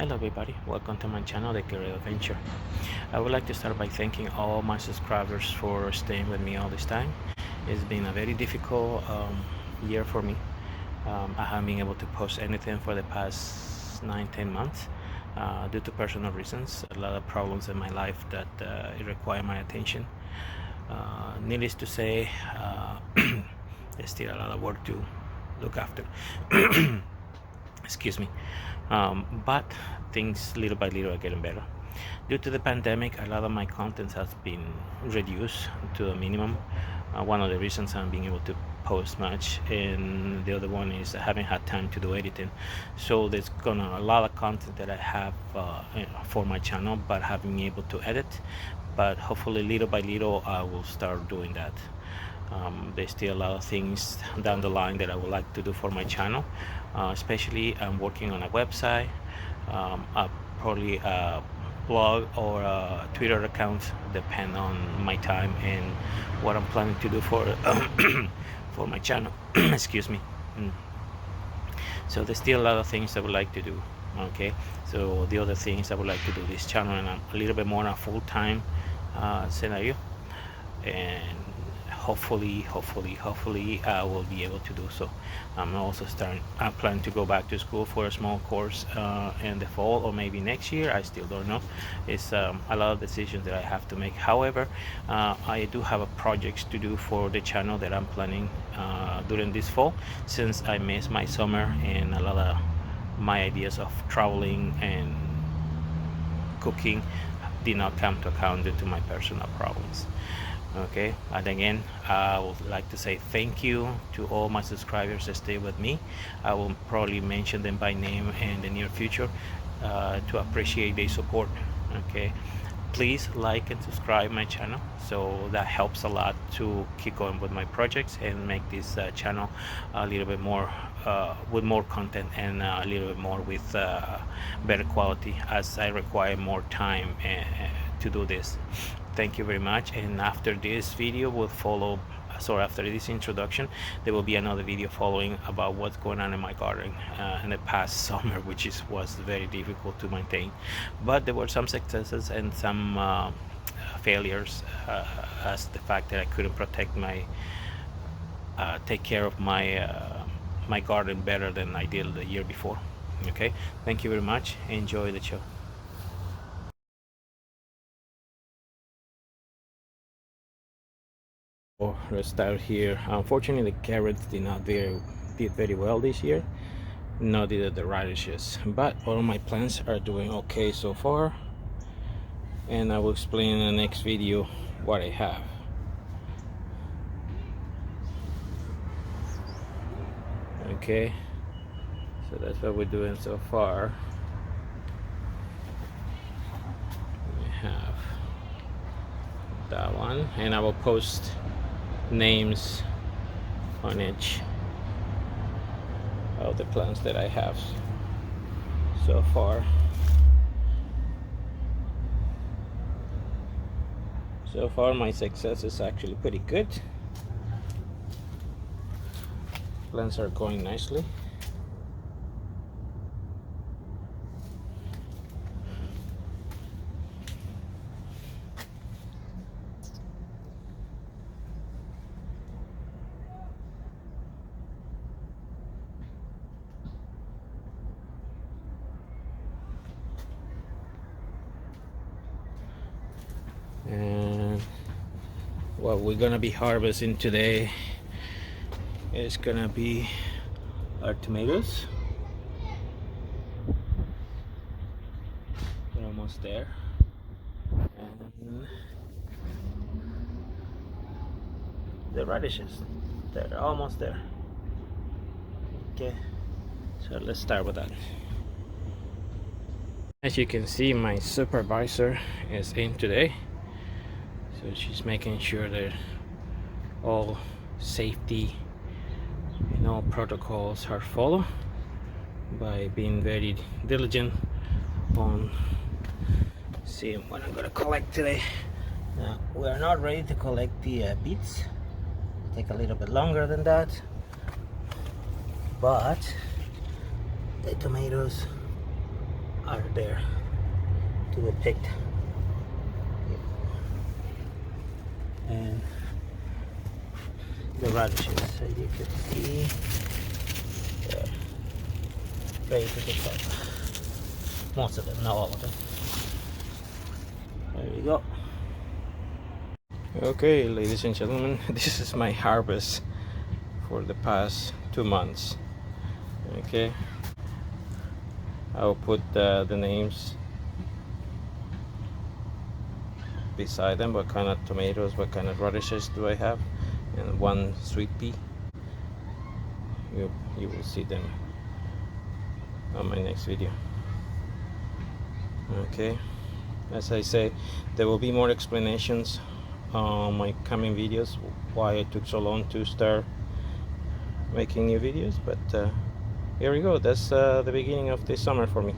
Hello everybody, welcome to my channel, The Career Adventure. I would like to start by thanking all my subscribers for staying with me all this time. It's been a very difficult year for me. I haven't been able to post anything for the past 9-10 months due to personal reasons. A lot of problems in my life that it require my attention. Needless to say, there's still a lot of work to look after. Excuse me. But things little by little are getting better. Due to the pandemic, a lot of my content has been reduced to a minimum. One of the reasons I'm being able to post much, and the other one is I haven't had time to do editing. So there's gonna a lot of content that I have for my channel, but haven't been able to edit. But hopefully, little by little, I will start doing that. There's still a lot of things down the line that I would like to do for my channel, especially I'm working on a website, probably a blog or a Twitter account, depend on my time and what I'm planning to do for for my channel. Excuse me. So there's still a lot of things I would like to do. Okay, so the other things I would like to do this channel and a little bit more a full-time scenario, and hopefully I will be able to do so. I'm also I plan to go back to school for a small course in the fall or maybe next year. I still don't know. It's a lot of decisions that I have to make. However, I do have a projects to do for the channel that I'm planning during this fall, since I missed my summer and a lot of my ideas of traveling and cooking did not come to account due to my personal problems. Okay, and again, I would like to say thank you to all my subscribers that stay with me. I will probably mention them by name in the near future to appreciate their support. Okay, please like and subscribe my channel, so that helps a lot to keep going with my projects and make this channel a little bit more with more content and a little bit more with better quality, as I require more time to do this. Thank you very much, and after this video will follow, so after this introduction there will be another video following about what's going on in my garden in the past summer, which was very difficult to maintain, but there were some successes and some failures, as the fact that I couldn't protect my take care of my garden better than I did the year before. Okay, thank you very much. Enjoy the show. Let's start here. Unfortunately, the carrots did very well this year. Not did the radishes, but all my plants are doing okay so far, and I will explain in the next video what I have. Okay, so that's what we're doing so far. We have that one, and I will post names on each of the plants that I have so far. So far my success is actually pretty good. Plants are going nicely. And what we're gonna be harvesting today is gonna be our tomatoes. We're almost there, and the radishes, they're almost there. Okay, so let's start with that. As you can see, my supervisor is in today, so she's making sure that all safety and all protocols are followed by being very diligent on seeing what I'm gonna collect today. Now, we are not ready to collect the beets. It'll take a little bit longer than that, but the tomatoes are there to depict. And the radishes, as you can see, they're ready to pick up. Most of them, not all of them. There you go. Okay, ladies and gentlemen, this is my harvest for the past 2 months. Okay, I'll put the names beside them, what kind of tomatoes, what kind of radishes do I have, and one sweet pea. You will see them on my next video. Okay, as I say, there will be more explanations on my coming videos why I took so long to start making new videos, but here we go. That's the beginning of this summer for me.